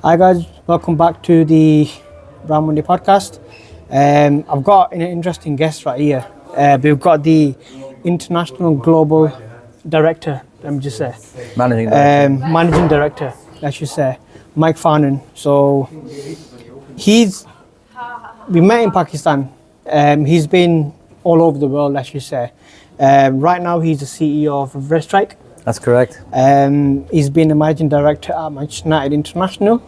Hi guys, welcome back to the Munde podcast. I've got an interesting guest right here. We've got the International Global Director, let me just say. Managing Director, I should say, Mike Farnan. So we met in Pakistan. He's been all over the world, I should say. Right now he's the CEO of Red Strike. That's correct. He's been a managing director at Manchester United International.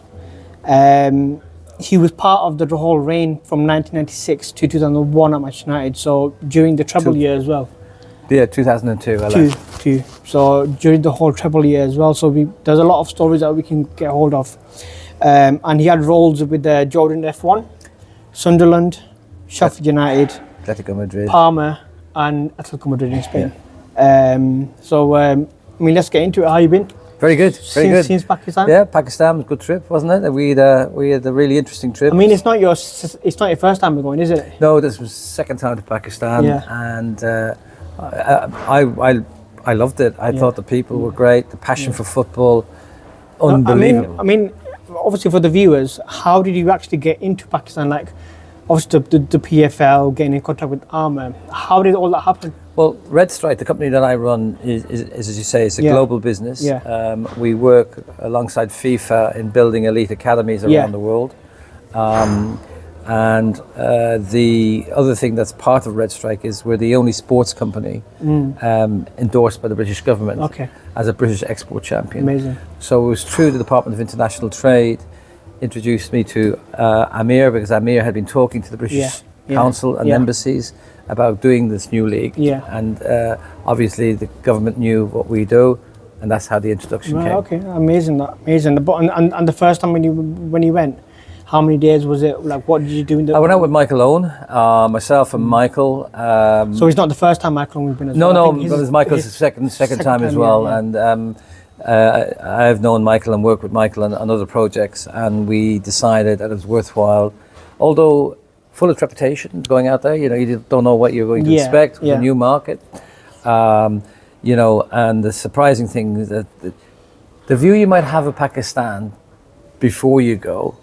He was part of the whole reign from 1996 to 2001 at Manchester United, so during the treble year as well. Yeah, 2002. So during the whole treble year as well, so there's a lot of stories that we can get hold of. And he had roles with Jordan F1, Sunderland, Sheffield United, Atletico Madrid, Parma, and Atletico Madrid in Spain. Yeah. Let's get into it. How you been? Very good. Since Pakistan? Yeah, Pakistan was a good trip, wasn't it? We had a really interesting trip. I mean, it's not your first time we're going, is it? No, this was second time to Pakistan, and I loved it. I thought the people were great. The passion for football, unbelievable. I mean, obviously for the viewers, how did you actually get into Pakistan? Like, obviously the PFL, getting in contact with Armour. How did all that happen? Well, Red Strike, the company that I run, is as you say, it's a global business. We work alongside FIFA in building elite academies around the world. And the other thing that's part of Red Strike is we're the only sports company endorsed by the British government as a British export champion. Amazing. So it was through the Department of International Trade introduced me to Amir, because Amir had been talking to the British Council and embassies about doing this new league. And obviously the government knew what we do, and that's how the introduction came. Okay, amazing. But and the first time when you went, how many days was it? Like, what did you do? I went out with Michael Owen, myself and Michael. So it's not the first time Michael Owen's been as well? No, but it was Michael's second time as well. And I've known Michael and worked with Michael on other projects, and we decided that it was worthwhile, although full of trepidation going out there. You don't know what you're going to expect with a new market. And the surprising thing is that the view you might have of Pakistan before you go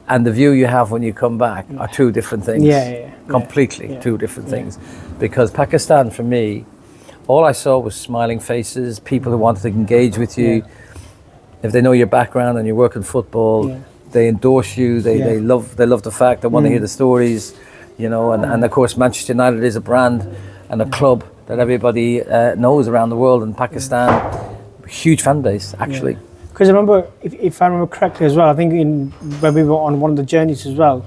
and the view you have when you come back are two different things. Completely two different things. Because Pakistan, for me, all I saw was smiling faces, people who wanted to engage with you. If they know your background and you work in football, they endorse you. They love the fact they want to hear the stories, and of course Manchester United is a brand and a club that everybody knows around the world. In Pakistan, huge fan base actually. Because I remember, if I remember correctly as well, I think when we were on one of the journeys as well,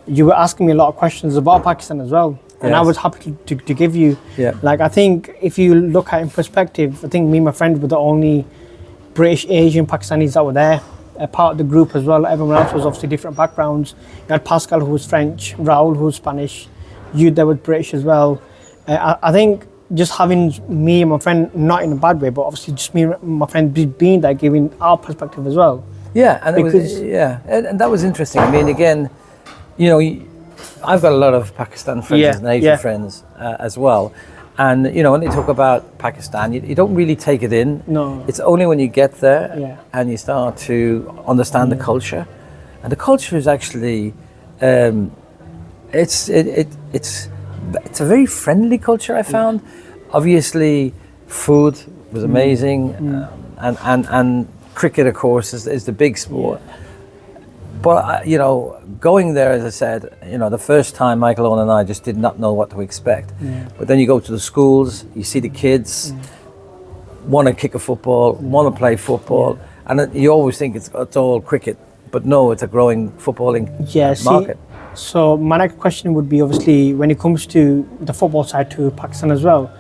you were asking me a lot of questions about Pakistan as well. And I was happy to give you, like, I think if you look at it in perspective, I think me and my friend were the only British, Asian, Pakistanis that were there, a part of the group as well. Everyone else was obviously different backgrounds. You had Pascal, who was French, Raoul, who was Spanish, you there was British as well. I think just having me and my friend, not in a bad way, but obviously just me and my friend being there, giving our perspective as well. And that was interesting. I mean, again, I've got a lot of Pakistan friends and Asian friends as well. And, when they talk about Pakistan, you don't really take it in. No. It's only when you get there and you start to understand the culture. And the culture is actually, it's a very friendly culture, I found. Obviously, food was amazing. And cricket, of course, is the big sport. But, going there, as I said, the first time Michael Owen and I just did not know what to expect. But then you go to the schools, you see the kids want to kick a football, want to play football, and you always think it's all cricket. But no, it's a growing footballing market. So my next question would be, obviously, when it comes to the football side to Pakistan as well,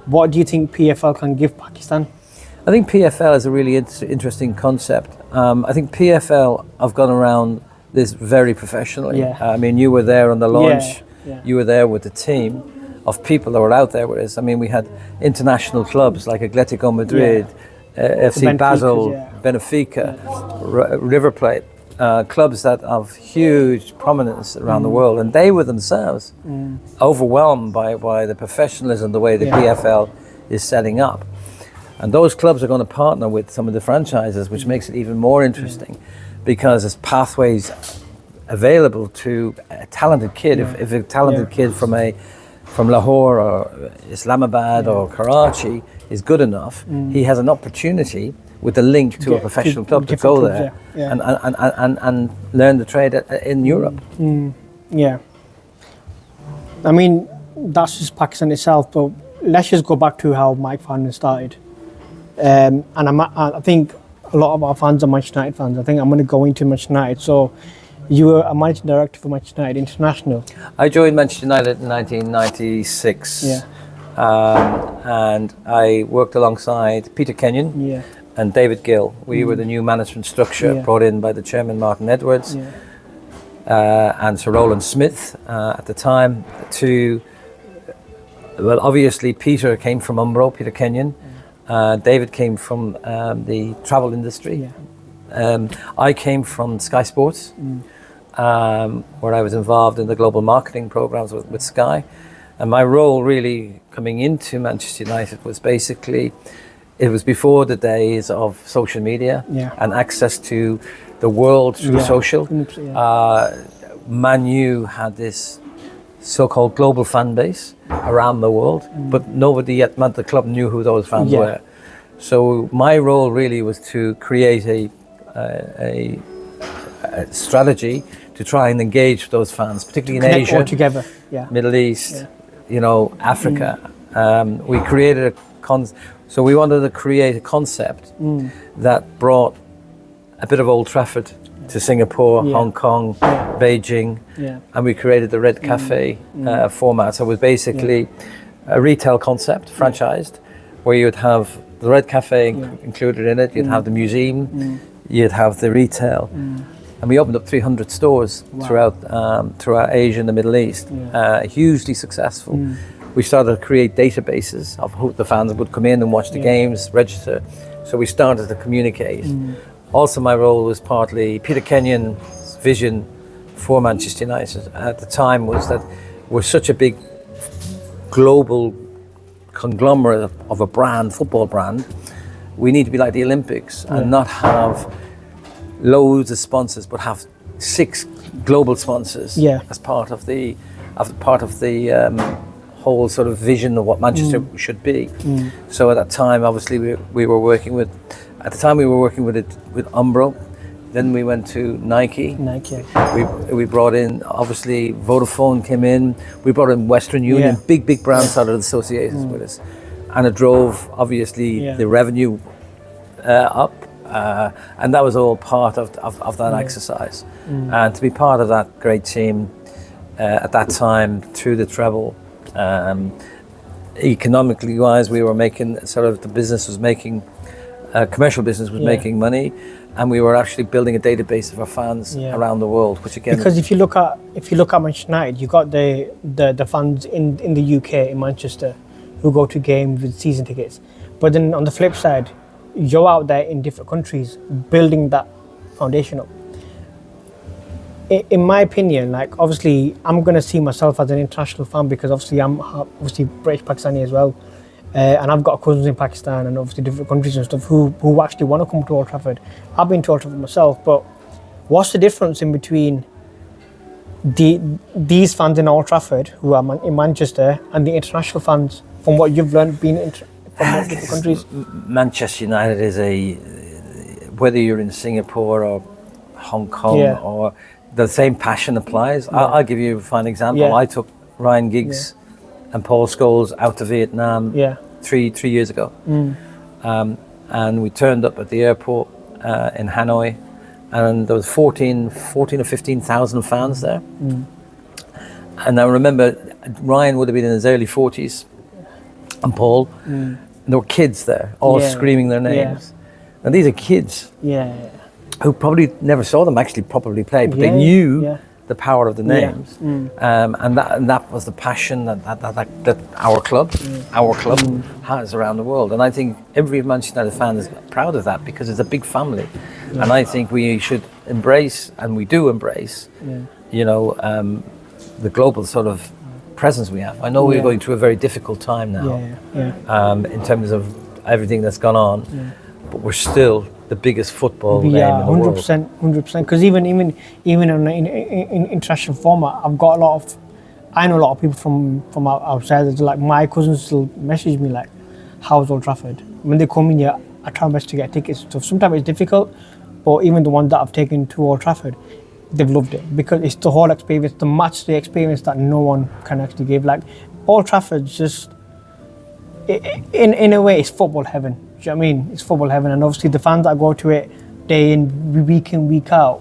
what do you think PFL can give Pakistan? I think PFL is a really interesting concept. I think PFL have gone around this very professionally. I mean, you were there on the launch. You were there with the team of people that were out there with us. I mean, we had international clubs like Atletico Madrid, FC Basel, Benfica, River Plate, clubs that have huge prominence around the world, and they were themselves overwhelmed by the professionalism, the way the PFL is setting up. And those clubs are going to partner with some of the franchises, which makes it even more interesting. because there's pathways available to a talented kid. If a talented kid from Lahore or Islamabad or Karachi is good enough, he has an opportunity with a link to a professional club to go there and learn the trade in Europe. Yeah. I mean, that's just Pakistan itself, but let's just go back to how Mike Farnan started. And I think a lot of our fans are Manchester United fans. I think I'm going to go into Manchester United. So you were a managing director for Manchester United International. I joined Manchester United in 1996. And I worked alongside Peter Kenyon and David Gill. We were the new management structure brought in by the chairman, Martin Edwards, and Sir Roland Smith at the time well, obviously Peter came from Umbro, Peter Kenyon. David came from the travel industry. I came from Sky Sports, where I was involved in the global marketing programs with Sky. And my role really coming into Manchester United was basically, it was before the days of social media and access to the world through social. Man U had this so-called global fan base around the world, but nobody at the club knew who those fans were. So my role really was to create a strategy to try and engage those fans, particularly in Asia, all together. Middle East, Africa. We created so we wanted to create a concept that brought a bit of Old Trafford to Singapore, Hong Kong, Beijing, and we created the Red Cafe format. So it was basically a retail concept, franchised, where you'd have the Red Cafe included in it, you'd have the museum, you'd have the retail. And we opened up 300 stores throughout Asia and the Middle East, hugely successful. We started to create databases of who the fans would come in and watch the games, register. So we started to communicate. Also, my role was partly Peter Kenyon's vision for Manchester United at the time was that we're such a big global conglomerate of a brand, football brand. We need to be like the Olympics and not have loads of sponsors, but have 6 global sponsors as part of the whole sort of vision of what Manchester should be. So at that time, obviously, we were working with. At the time, we were working with Umbro. Then we went to Nike. We brought in, obviously, Vodafone came in. We brought in Western Union. Big brands started associated with us, and it drove obviously the revenue up. And that was all part of that exercise. And to be part of that great team at that time through the treble, economically wise, we were making the business was making. Commercial business was making money, and we were actually building a database of our fans around the world. Which again, because if you look at Manchester United, you got the fans in the UK in Manchester who go to games with season tickets, but then on the flip side, you're out there in different countries building that foundation up. In my opinion, like obviously, I'm gonna see myself as an international fan because obviously I'm British Pakistani as well. And I've got cousins in Pakistan and obviously different countries and stuff who actually want to come to Old Trafford. I've been to Old Trafford myself, but what's the difference in between these fans in Old Trafford who are in Manchester and the international fans from what you've learned being from different countries? Manchester United is whether you're in Singapore or Hong Kong or the same passion applies. I'll give you a fine example. I took Ryan Giggs and Paul Scholes out to Vietnam 3 years ago. And we turned up at the airport in Hanoi, and there was 14 or 15,000 fans there. And I remember Ryan would have been in his early 40s, and Paul, and there were kids there, all screaming their names. And these are kids who probably never saw them actually properly play, but they knew the power of the names, and that was the passion that our club has around the world. And I think every Manchester United fan is proud of that because it's a big family. And I think we should embrace, and we do embrace, the global sort of presence we have. I know we're going through a very difficult time now in terms of everything that's gone on. but we're still the biggest football name in the world. 100%. Because even in international format, I know a lot of people from outside. Like my cousins still message me like, "How's Old Trafford?" When they come in here, I try my best to get tickets. So sometimes it's difficult, but even the ones that I've taken to Old Trafford, they've loved it because it's the whole experience, the match day experience that no one can actually give. Like Old Trafford's just, in a way, it's football heaven. Do you know what I mean? It's football heaven, and obviously the fans that go to it day in, week in, week out,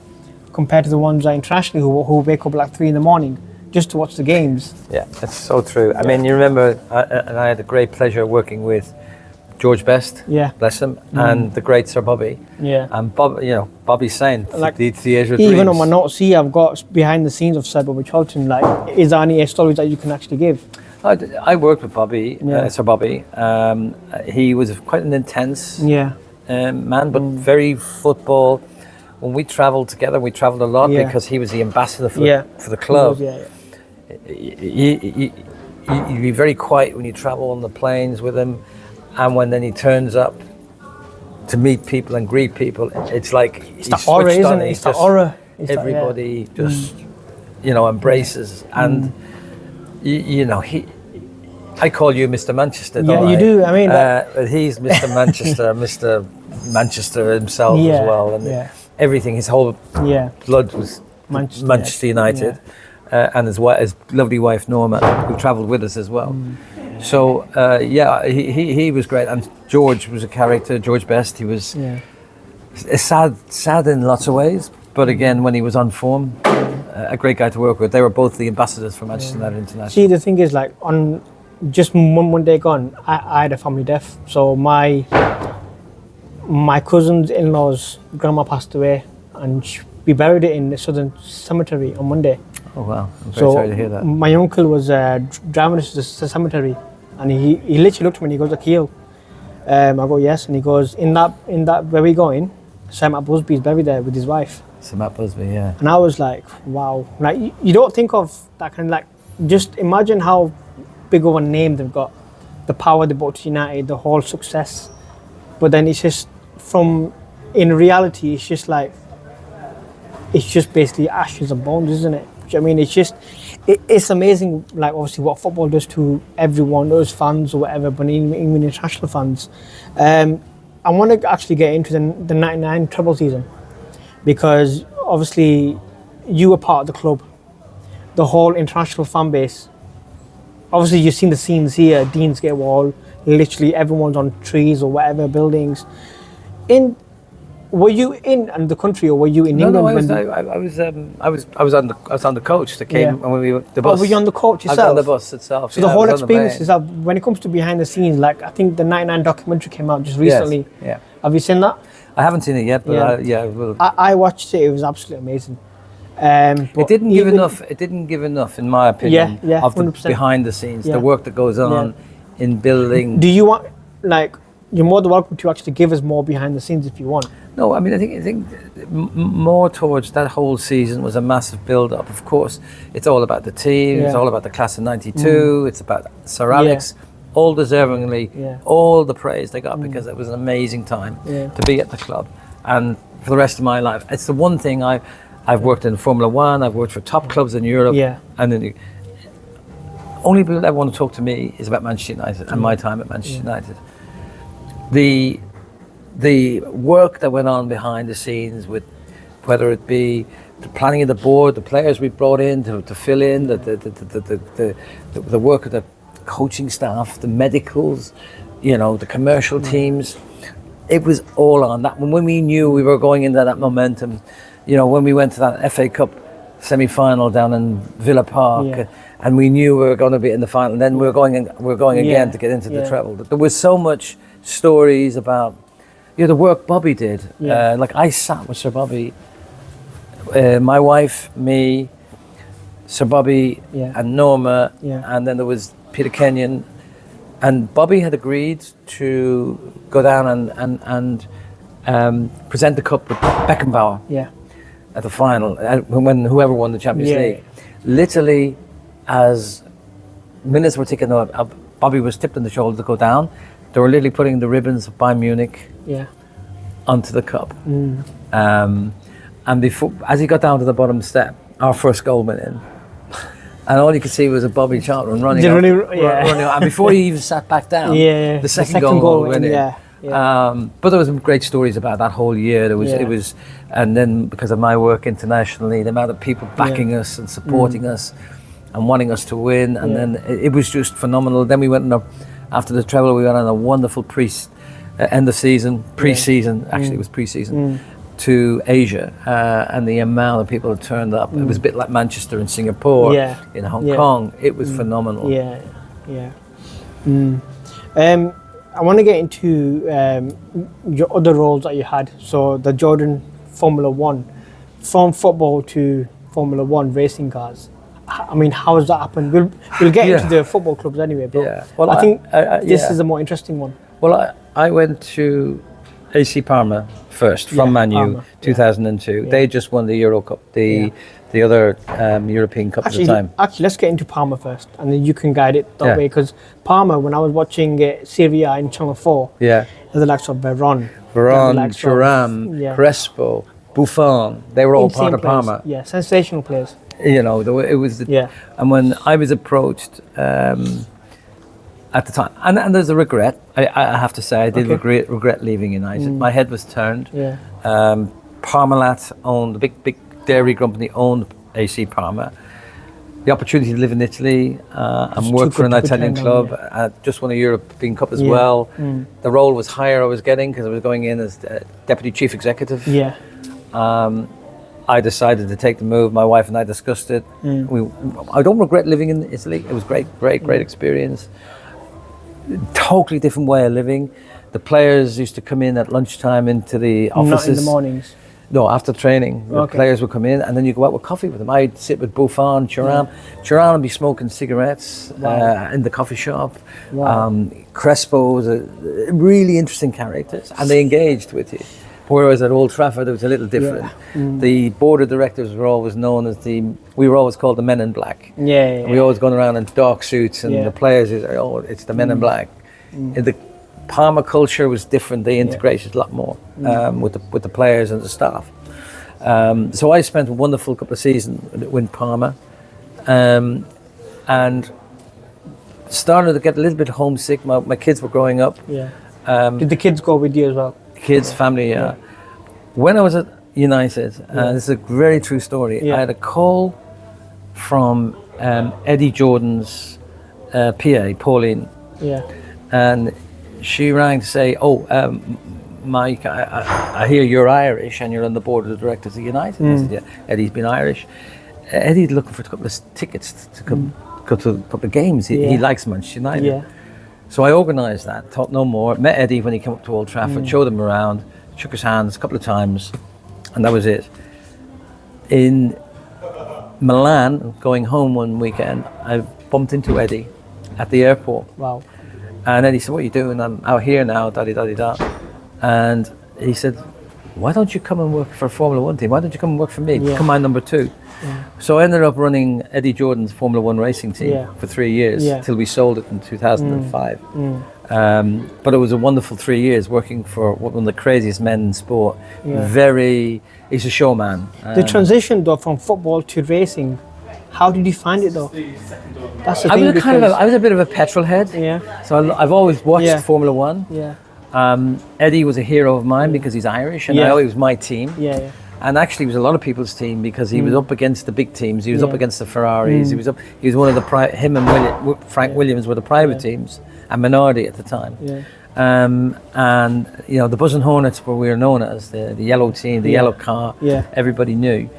compared to the ones that internationally who wake up like 3 a.m. just to watch the games. Yeah, that's so true. I mean, you remember, and I had the great pleasure working with George Best, bless him, and the great Sir Bobby. Yeah. And Bobby's saying, like, the theatre even dreams. on my notes here, I've got behind the scenes of Sir Bobby Charlton. Like, is there any stories that you can actually give? I worked with Bobby, Sir Bobby. He was quite an intense man, but very football. When we travelled together, we travelled a lot because he was the ambassador for the club. He'd be very quiet when you travel on the planes with him, and when then he turns up to meet people and greet people, it's like it's the aura, isn't it? It's the aura. Everybody just embraces, and I call you Mr. Manchester, don't I? You do. I mean, but he's Mr. Manchester, Mr. Manchester himself as well, and everything. His whole blood was Manchester United. And his lovely wife Norma, who travelled with us as well. So he was great, and George was a character. George Best, he was sad in lots of ways, but again, when he was on form, a great guy to work with. They were both the ambassadors for Manchester United International. See, the thing is, like, on just one day gone, I had a family death. So my cousin's in-law's grandma passed away, and we buried it in the Southern Cemetery on Monday. Oh wow! I'm very sorry to hear that. My uncle was driving us to the cemetery, and he literally looked at me and he goes, "Akil." I go, "Yes," and he goes, "In that where we going, Sir Matt Busby's buried there with his wife." Sir Matt Busby, yeah. And I was like, "Wow!" Like you don't think of that kind of, like, just imagine how big of a name they've got, the power they brought to United, the whole success, but then it's just in reality, it's just like, it's just basically ashes and bones, isn't it? I mean, it's amazing, like, obviously what football does to everyone, those fans or whatever, but even international fans. I want to actually get into the 99 treble season, because obviously you were part of the club, the whole international fan base. Obviously you've seen the scenes here, Deansgate Wall, literally everyone's on trees or whatever, buildings. Were you in the country, or were you in England? No, I was on the coach that came when we were the bus. Oh, were you on the coach yourself? I was on the bus itself. So the whole experience is that when it comes to behind the scenes, like, I think the 99 documentary came out just recently. Yes, yeah. Have you seen that? I haven't seen it yet, but I watched it. It was absolutely amazing. It didn't give enough. It didn't give enough, in my opinion, of the 100%. behind the scenes, the work that goes on in building. Do you want, like, you're more than welcome to actually give us more behind the scenes if you want. No, I mean, I think more towards that whole season was a massive build-up. Of course, it's all about the team. It's all about the class of '92. It's about Sir Alex, all deservingly, all the praise they got, because it was an amazing time to be at the club. And for the rest of my life, it's the one thing I've worked in Formula One. I've worked for top clubs in Europe, and then only people that want to talk to me is about Manchester United and my time at Manchester United. The work that went on behind the scenes, with whether it be the planning of the board, the players we brought in to fill in, the work of the coaching staff, the medicals, the commercial teams, it was all on that. When we knew we were going into that momentum, when we went to that FA Cup semi-final down in Villa Park, and we knew we were going to be in the final, and then we were going again to get into the treble. There was so much stories about the work Bobby did. Like, I sat with Sir Bobby, my wife, me, Sir Bobby, and Norma, and then there was Peter Kenyon, and Bobby had agreed to go down and present the cup with Beckenbauer at the final, when whoever won the Champions League. Literally, as minutes were ticking up, Bobby was tipped on the shoulder to go down. They were literally putting the ribbons of Bayern Munich onto the cup. And before, as he got down to the bottom step, our first goal went in. And all you could see was a Bobby Charlton running up. And before he even sat back down, the second goal went in. But there was some great stories about that whole year. It was, and then because of my work internationally, the amount of people backing us and supporting us and wanting us to win, and then it was just phenomenal. Then we went on after the treble, we went on a wonderful end of season, pre-season. Actually, it was pre-season. To Asia, and the amount of people that turned up, it was a bit like Manchester and Singapore, in Hong Kong. It was phenomenal. I want to get into your other roles that you had. So the Jordan Formula One, from football to Formula One racing cars. I mean, how has that happened? We'll get into the football clubs anyway, but well, I think this is a more interesting one. Well, I went to AC Parma first from Man U, 2002. They just won the Euro Cup, the other European Cup at the time. Actually, let's get into Parma first, and then you can guide it that way. Because Parma, when I was watching Serie A in Channel 4, there's the likes of Veron, Thuram, Crespo, Buffon. They were all part of Parma. Yeah, sensational players. You know, it was. And when I was approached. At the time, and there's a regret. I have to say, I did regret leaving United. My head was turned. Parmalat owned, the big dairy company owned AC Parma. The opportunity to live in Italy and work for an Italian club, just won a European Cup as well. The role was higher I was getting because I was going in as deputy chief executive. I decided to take the move. My wife and I discussed it. I don't regret living in Italy. It was great experience. Totally different way of living. The players used to come in at lunchtime into the offices. Not in the mornings. No, after training, the players would come in, and then you go out with coffee with them. I'd sit with Buffon, Thuram. Thuram would be smoking cigarettes in the coffee shop. Crespo was a really interesting characters, and they engaged with you. Whereas at Old Trafford, it was a little different. The board of directors were always known as we were always called the Men in Black. We always going around in dark suits, and the players it's the Men in Black. The Parma culture was different. They integrated a lot more with the players and the staff. So I spent a wonderful couple of seasons with Parma, and started to get a little bit homesick. My kids were growing up. Did the kids go with you as well? Kids, family, When I was at United, this is a very true story, I had a call from Eddie Jordan's PA, Pauline, and she rang to say, Mike, I hear you're Irish and you're on the board of the directors of United. I said, Eddie's been Irish. Eddie's looking for a couple of tickets to go to a couple of games. He likes Manchester United. So I organised that, thought no more, met Eddie when he came up to Old Trafford, showed him around, shook his hands a couple of times, and that was it. In Milan, going home one weekend, I bumped into Eddie at the airport. And Eddie said, what are you doing? I'm out here now, da-di-da-di-da. And he said, why don't you come and work for a Formula One team? Why don't you come and work for me? Become my number 2. So I ended up running Eddie Jordan's Formula One racing team for 3 years till we sold it in 2005. But it was a wonderful 3 years working for one of the craziest men in sport. He's a showman. The transition though from football to racing, how did you find it though? That's the thing. I was a bit of a petrol head. So I've always watched Formula One. Eddie was a hero of mine because he's Irish, and it was my team. And actually, it was a lot of people's team because he was up against the big teams. He was up against the Ferraris. He was one of the him and Frank Williams were the private teams, and Minardi at the time. And you know, the Buzz and Hornets were we were known as the yellow team, the yellow car. Everybody knew.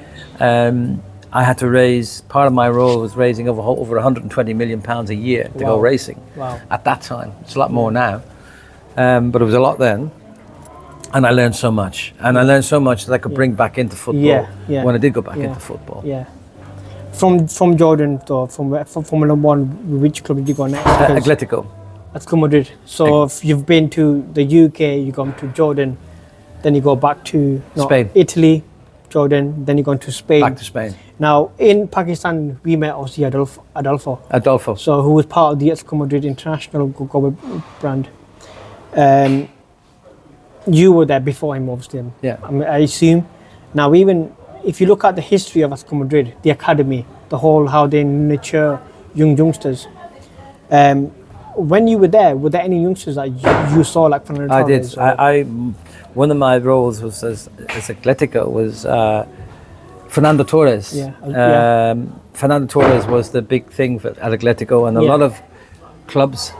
I had to raise. Part of my role was raising over 120 million pounds a year to go racing. At that time, it's a lot more now, but it was a lot then. And I learned so much. And I learned so much that I could bring back into football when I did go back into football. From Jordan, though, from Formula One, which club did you go next? Atletico. Atletico Madrid. So if you've been to the UK, you come to Jordan, then you go back to Spain. Italy, Jordan, then you go to Spain. Back to Spain. Now, in Pakistan, we met obviously Adolfo. So who was part of the Atletico Madrid International global brand. You were there before him, obviously. Yeah. I mean, I assume. Now, even if you look at the history of Atletico Madrid, the academy, the whole how they nurture young youngsters. When you were there any youngsters that you saw like Farnan? I did. I one of my roles was as Atletico was Fernando Torres. Yeah. Fernando Torres was the big thing at Atletico, and a lot of clubs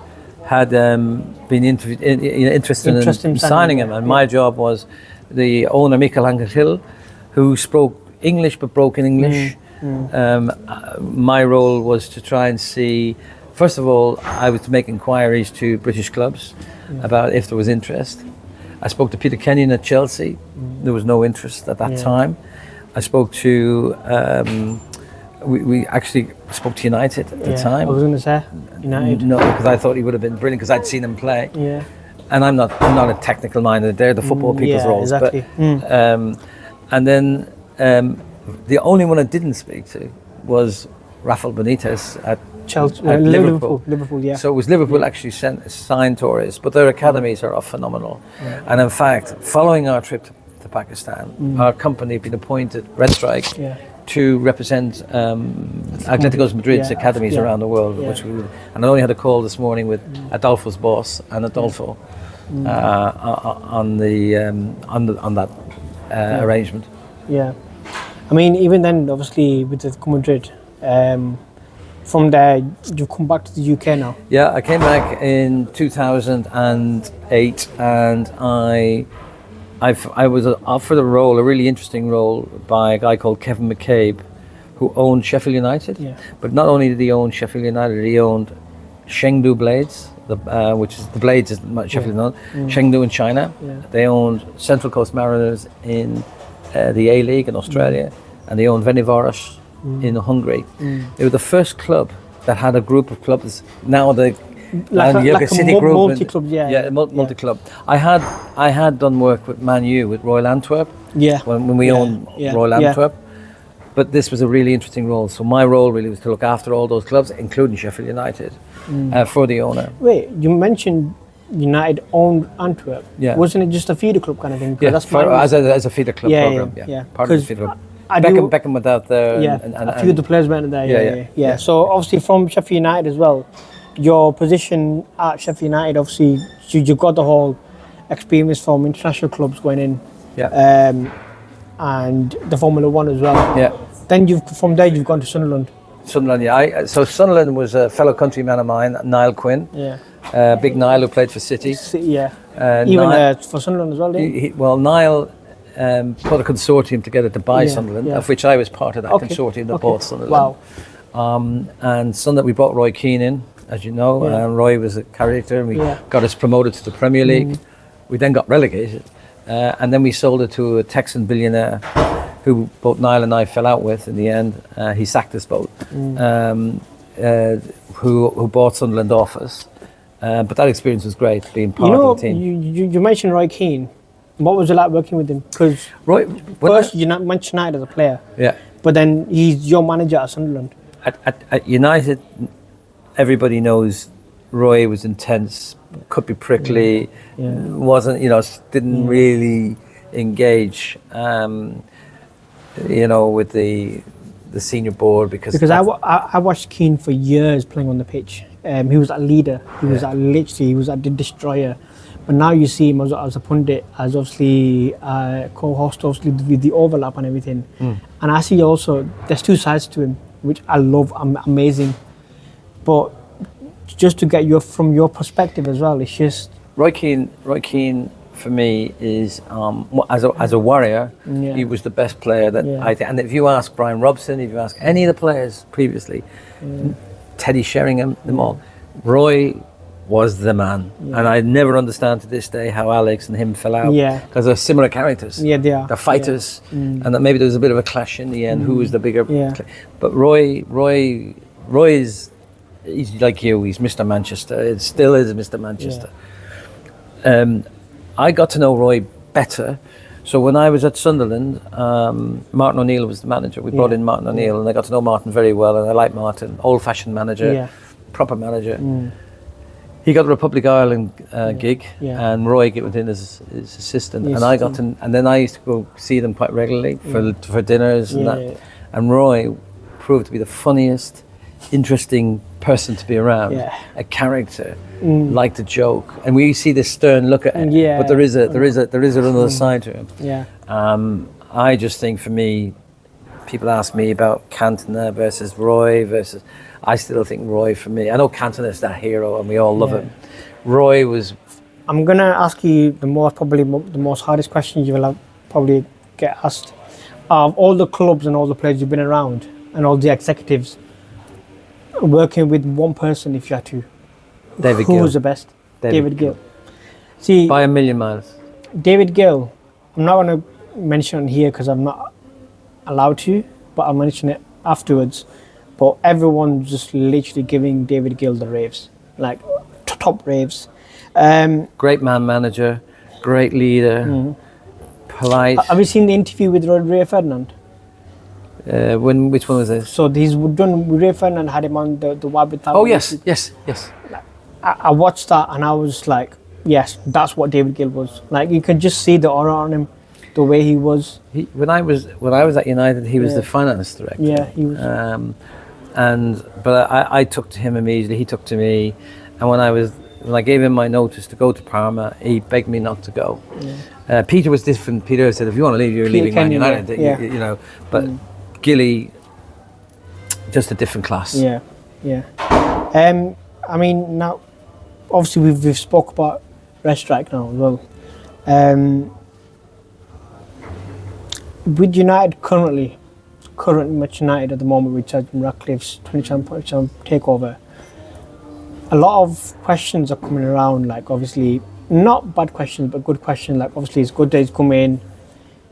had been interested in signing him. And my job was the owner, Mikel Angel, who spoke English but broken English. My role was to try and see, first of all, I was to make inquiries to British clubs about if there was interest. I spoke to Peter Kenyon at Chelsea. There was no interest at that time. I spoke to, we actually spoke to United at the time. I was going to say United. No, because I thought he would have been brilliant because I'd seen him play. Yeah. And I'm not a technical minded. They're the football people's roles. Exactly. But, and then the only one I didn't speak to was Rafael Benitez at Chelsea, at Liverpool, yeah. So it was Liverpool actually signed Torres, but their academies are phenomenal. And in fact, following our trip to Pakistan, our company had been appointed, Red Strike, to represent Atletico Madrid's academies around the world. And I only had a call this morning with Adolfo's boss and Adolfo on that arrangement. Yeah, I mean, even then, obviously with Atletico Madrid. From there, you come back to the UK now? Yeah, I came back in 2008 and I was offered a role, a really interesting role, by a guy called Kevin McCabe, who owned Sheffield United. Yeah. But not only did he own Sheffield United, he owned Chengdu Blades, which is the Blades is Sheffield United, Chengdu in China. Yeah. They owned Central Coast Mariners in the A-League in Australia, and they owned Ferencváros in Hungary. They were the first club that had a group of clubs. Now the City Group, multi-club, multi-club. I had done work with Man U with Royal Antwerp. Yeah. When we owned Royal Antwerp, but this was a really interesting role. So my role really was to look after all those clubs, including Sheffield United, for the owner. Wait, you mentioned United owned Antwerp. Yeah. Wasn't it just a feeder club kind of thing? Yeah, that's as a feeder club program. Yeah. Part of the feeder club. Beckham went out there. Yeah, and a few of the players went there. Yeah. So obviously from Sheffield United as well, your position at Sheffield United, obviously you got the whole experience from international clubs going in. Yeah. And the Formula One as well. Yeah. Then from there you've gone to Sunderland. Sunderland, yeah. So Sunderland was a fellow countryman of mine, Niall Quinn. Yeah. Big Niall, who played for City. Yeah. Even for Sunderland as well, didn't he? Well, Niall put a consortium together to buy Sunderland, of which I was part of that consortium that bought Sunderland. Wow. And Sunderland, we brought Roy Keane in, as you know, and Roy was a character, and we got us promoted to the Premier League. We then got relegated, and then we sold it to a Texan billionaire who both Niall and I fell out with in the end. He sacked us both, who bought Sunderland off us. But that experience was great, being part of the team. You mentioned Roy Keane. What was it like working with him? Because first you mentioned United as a player, but then he's your manager at Sunderland. At United, everybody knows Roy was intense, could be prickly, wasn't, didn't really engage, with the senior board because I watched Keane for years playing on the pitch. He was a leader. He was he was the destroyer. But now you see him as a pundit, as obviously co-host, obviously with the overlap and everything. And I see also there's two sides to him, which I love, amazing. But just to get from your perspective as well, it's just Roy Keane for me is as a warrior, he was the best player that I think. And if you ask Brian Robson, if you ask any of the players previously, Teddy Sheringham, them all, Roy was the man. And I never understand to this day how Alex and him fell out, because they're similar characters. Yeah, they are. They're fighters, and that maybe there was a bit of a clash in the end. Who was the bigger? But Roy is, he's like you. He's Mr. Manchester. It still is Mr. Manchester. I got to know Roy better. So when I was at Sunderland, Martin O'Neill was the manager. We brought in Martin O'Neill, and I got to know Martin very well. And I like Martin, old-fashioned manager, proper manager. He got the Republic of Ireland gig, Yeah. and Roy went in as his assistant, Yes, and I got to, and then I used to go see them quite regularly for dinners and that. Yeah. And Roy proved to be the funniest, interesting person to be around. Yeah. A character, liked to joke, and we see this stern look at him. Yeah. But there is another side to him. Yeah. I just think for me, people ask me about Cantona versus Roy versus. I still think Roy for me. I know Cantona's that hero, and we all love him. Roy was. I'm gonna ask you the most hardest question you will probably get asked. Of all the clubs and all the players you've been around, and all the executives, working with one person, if you had to, David who Gill. was the best? David Gill. See, By a million miles. David Gill. I'm not gonna mention it here because I'm not allowed to, but I'll mention it afterwards. But everyone's just literally giving David Gill the raves, like top raves. Great man manager, great leader, polite. Have you seen the interview with Ray Ferdinand? Which one was this? So he's done. Ray Ferdinand had him on the Wabi Tower. Oh yes. I watched that and I was like, yes, that's what David Gill was. Like you could just see the aura on him, the way he was. When I was at United, he was the finance director. Yeah, he was. But I took to him immediately. He took to me, and when I gave him my notice to go to Parma, he begged me not to go. Yeah. Peter was different. Peter said, "If you want to leave, you're leaving Man United." Yeah. You know, but Gilly, just a different class. Yeah, yeah. I mean, now obviously we've spoke about Red Strike now as well. With United current Manchester United at the moment, which is Ratcliffe's 27 takeover, a lot of questions are coming around, like obviously not bad questions but good questions, like obviously it's good that he's come in,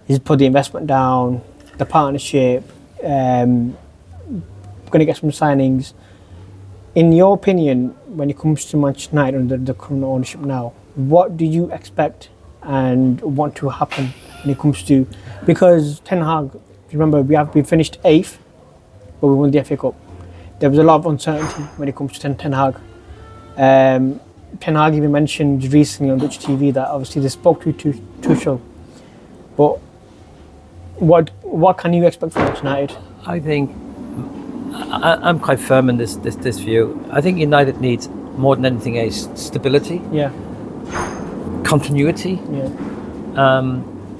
he's put the investment down, the partnership, going to get some signings. In your opinion, when it comes to Manchester United under the current ownership now, what do you expect and want to happen when it comes to, because Ten Hag, remember we finished 8th, but we won the FA Cup. There was a lot of uncertainty when it comes to Ten Hag. Ten Hag even mentioned recently on Dutch TV that obviously they spoke to Tuchel. But what can you expect from Manchester United? I think I'm quite firm in this view. I think United needs more than anything stability. Yeah. Continuity. Yeah.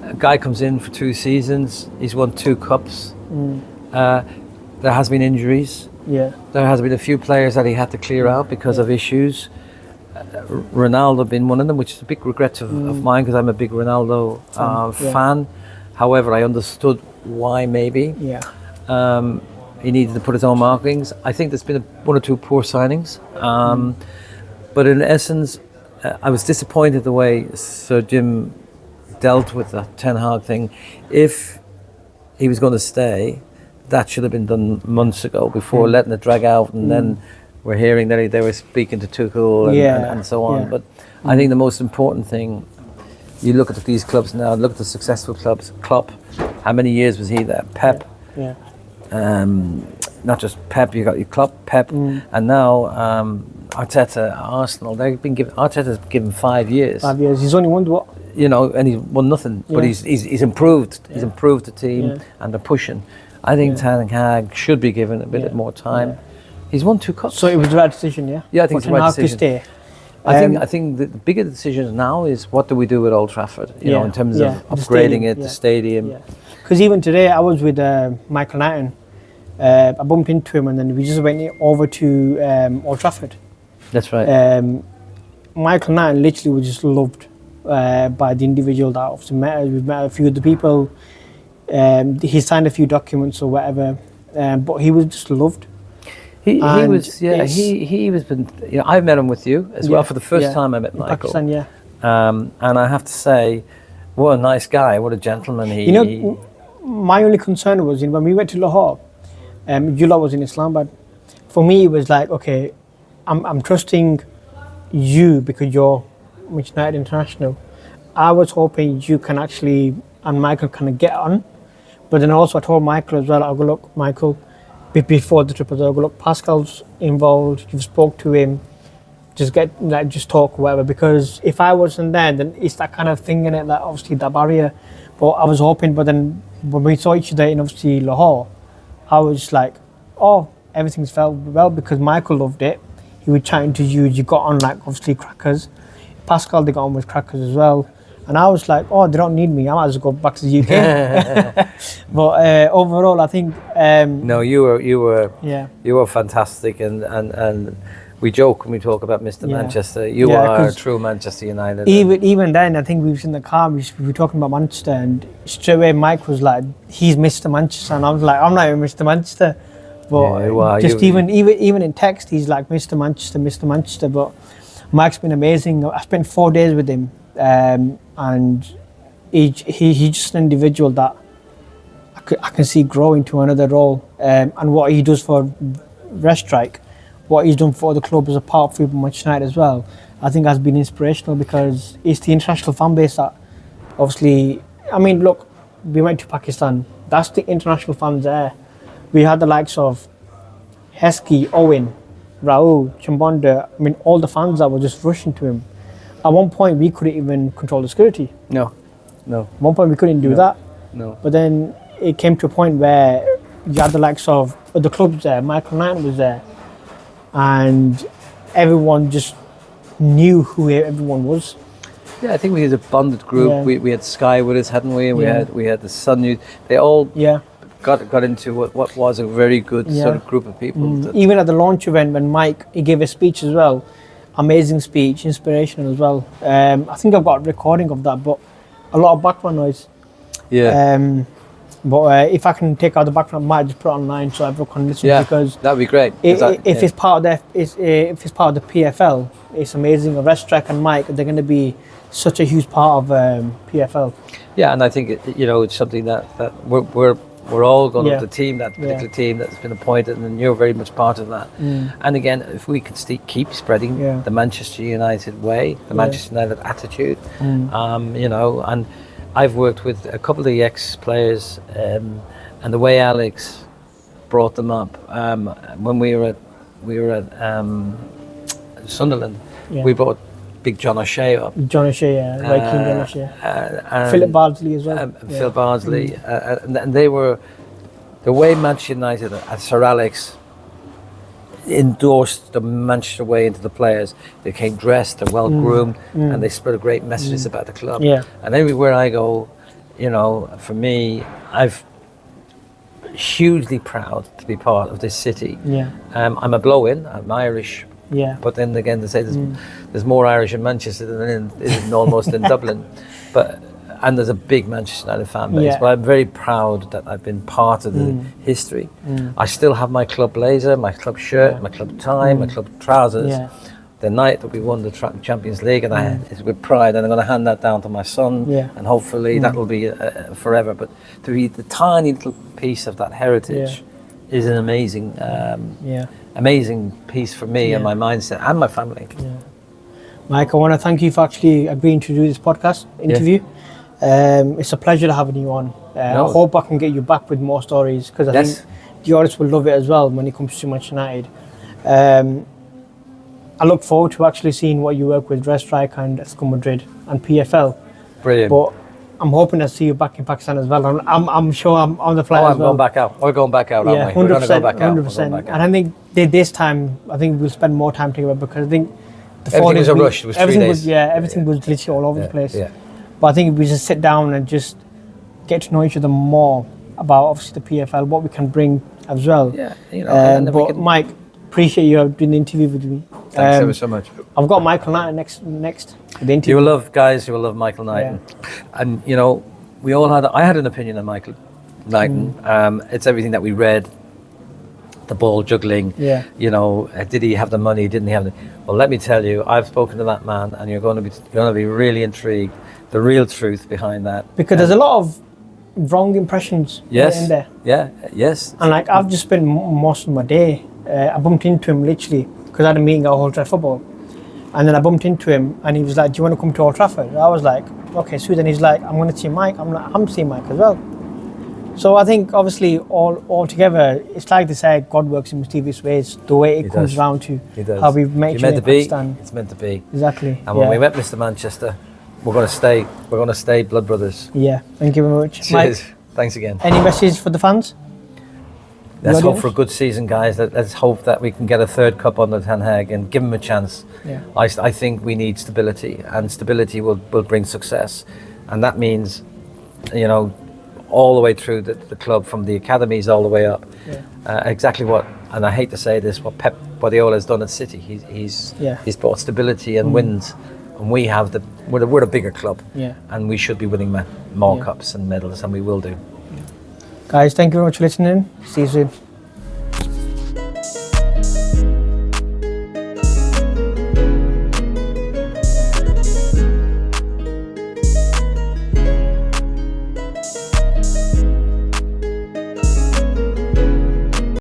A guy comes in for 2 seasons. He's won 2 cups. There has been injuries. Yeah. There has been a few players that he had to clear out because of issues. Ronaldo being one of them, which is a big regret of mine because I'm a big Ronaldo fan. However, I understood why maybe. Yeah. He needed to put his own markings. I think there's been 1 or 2 poor signings. But in essence, I was disappointed the way Sir Jim dealt with the Ten Hag thing. If he was going to stay, that should have been done months ago before letting it drag out, and then we're hearing that they were speaking to Tuchel and so on. But I think the most important thing, you look at these clubs now, look at the successful clubs. Klopp, how many years was he there? Pep. Yeah. Not just Pep, you got your Klopp, Pep, and now Arteta, Arsenal. Arteta's given 5 years. 5 years. He's only won what? You know, and he's won nothing. But he's improved. He's improved the team, and they're pushing. I think Ten Hag should be given a bit more time. Yeah. He's won 2 cups. So it was the right decision, yeah? Yeah, I think it's the right decision. To stay. I think the bigger decision now is what do we do with Old Trafford? You know, in terms of upgrading the stadium. Because even today, I was with Michael Knighton. I bumped into him, and then we just went over to Old Trafford. That's right. Michael Knighton literally was just loved by the individual that obviously met. We've met a few of the people. He signed a few documents or whatever, but he was just loved. He was been. You know, I met him with you as well for the first time I met Michael. Pakistan, and I have to say, what a nice guy, what a gentleman he. You know, my only concern was, when we went to Lahore, Yula was in Islamabad. For me, it was like, okay, I'm trusting you because you're Manchester United International. I was hoping you can actually, and Michael can get on. But then also I told Michael as well, I'll go, look, Michael, before the trip, I'll go, look, Pascal's involved, you've spoke to him. just talk or whatever. Because if I wasn't there, then it's that kind of thing in it, that obviously that barrier. But I was hoping, but then when we saw each other in obviously Lahore, I was like, oh, everything's felt well, because Michael loved it. He was chatting to you. You got on like obviously crackers. Pascal, they got on with crackers as well. And I was like, oh, they don't need me. I might as well go back to the UK. But overall, I think no, you were fantastic, and we joke when we talk about Mr. Manchester. You are true Manchester United. Even then, I think we was in the car. We were talking about Manchester, and straight away Mike was like, he's Mr. Manchester, and I was like, I'm not even Mr. Manchester. But even in text, he's like Mr. Manchester, Mr. Manchester. But Mike's been amazing. I spent 4 days with him. And he's just an individual that I can see grow into another role, and what he does for Rest Strike, what he's done for the club as a part of Football Manchester United as well, I think has been inspirational, because it's the international fan base that obviously, I mean, look, we went to Pakistan, that's the international fans there. We had the likes of Heskey, Owen, Raul, Chambonda, I mean, all the fans that were just rushing to him. At one point, we couldn't even control the security. No. At one point, we couldn't do that. No. But then it came to a point where you had the likes of the clubs there. Michael Knighton was there, and everyone just knew who everyone was. Yeah, I think we had a bonded group. Yeah. We had Sky with us, hadn't we? And we had the Sun News. They all got into what was a very good sort of group of people. Even at the launch event, when Mike, he gave a speech as well. Amazing speech, inspirational as well. I think I've got a recording of that, but a lot of background noise. Yeah. But if I can take out the background, I might just put it online so everyone can listen. Because that'd be great. If it's part of if it's part of the PFL, it's amazing. Rest Strike and Mike, they're going to be such a huge part of PFL. Yeah, and I think it's something that we're all going to the team, that particular team that's been appointed, and you're very much part of that. And again, if we can keep spreading the Manchester United way, the Manchester United attitude, and I've worked with a couple of the ex-players, and the way Alex brought them up when we were at Sunderland, we brought Big John O'Shea up. John O'Shea, Right King John O'Shea. Philip Bardsley as well. Phil Bardsley. And they were, the way Manchester United and Sir Alex endorsed the Manchester way into the players. They came dressed, they're well groomed, and they spread a great messages about the club. Yeah. And everywhere I go, for me, I've hugely proud to be part of this city. Yeah. I'm a blow-in, I'm Irish. Yeah. But then again, they say there's more Irish in Manchester than in almost in Dublin, and there's a big Manchester United fan base. Yeah. But I'm very proud that I've been part of the history. I still have my club blazer, my club shirt, my club tie, my club trousers. Yeah. The night that we won the Champions League, and it's with pride, and I'm going to hand that down to my son, and hopefully that will be forever. But to be the tiny little piece of that heritage is an amazing. Amazing piece for me and my mindset and my family. Yeah. Mike, I want to thank you for actually agreeing to do this podcast interview. It's a pleasure to having you on. I hope I can get you back with more stories, because I think the audience will love it as well when it comes to Manchester United. I look forward to actually seeing what you work with Rest Strike and Atletico Madrid and PFL. Brilliant. But I'm hoping to see you back in Pakistan as well. I'm sure I'm on the flight as well. Going back out. We're going back out, aren't we? 100%, we're going to go back out. 100%. And I think this time, we'll spend more time together, because I think everything was a rush. It was 3 days. Everything was literally all over the place. Yeah. But I think if we just sit down and just get to know each other more about obviously the PFL, what we can bring as well. Yeah, but Mike, appreciate you doing the interview with me. Thanks ever so much. I've got Michael Knighton next for the interview. You will love Michael Knighton. And we all I had an opinion on Michael Knighton. It's everything that we read, the ball juggling. Yeah. Did he have the money? Didn't he have the? Well, let me tell you, I've spoken to that man, and you're going to be really intrigued. The real truth behind that. Because there's a lot of wrong impressions in there. Yeah. Yes. And I've just spent most of my day. I bumped into him literally because I had a meeting at Old Trafford Football, and then I bumped into him, and he was like, "Do you want to come to Old Trafford?" I was like, "Okay, sweet." And he's like, "I'm going to see Mike." I'm like, "I'm seeing Mike as well." So I think obviously all together, it's like they say, God works in mysterious ways. The way it comes down to how we've made sure Pakistan. It's meant to be. Exactly. And when we met Mr. Manchester, we're going to stay. We're going to stay blood brothers. Yeah. Thank you very much. Cheers. Mike, thanks again. Any message for the fans? Let's hope for a good season, guys. Let's hope that we can get a third cup under Ten Hag and give him a chance. Yeah. I think we need stability, and stability will bring success, and that means, you know, all the way through the club, from the academies all the way up. Yeah. Exactly what, and I hate to say this, what Pep Guardiola has done at City. He's brought stability and wins, and we have we're a bigger club, and we should be winning more cups and medals, and we will do. Guys, thank you very much for listening. See you soon.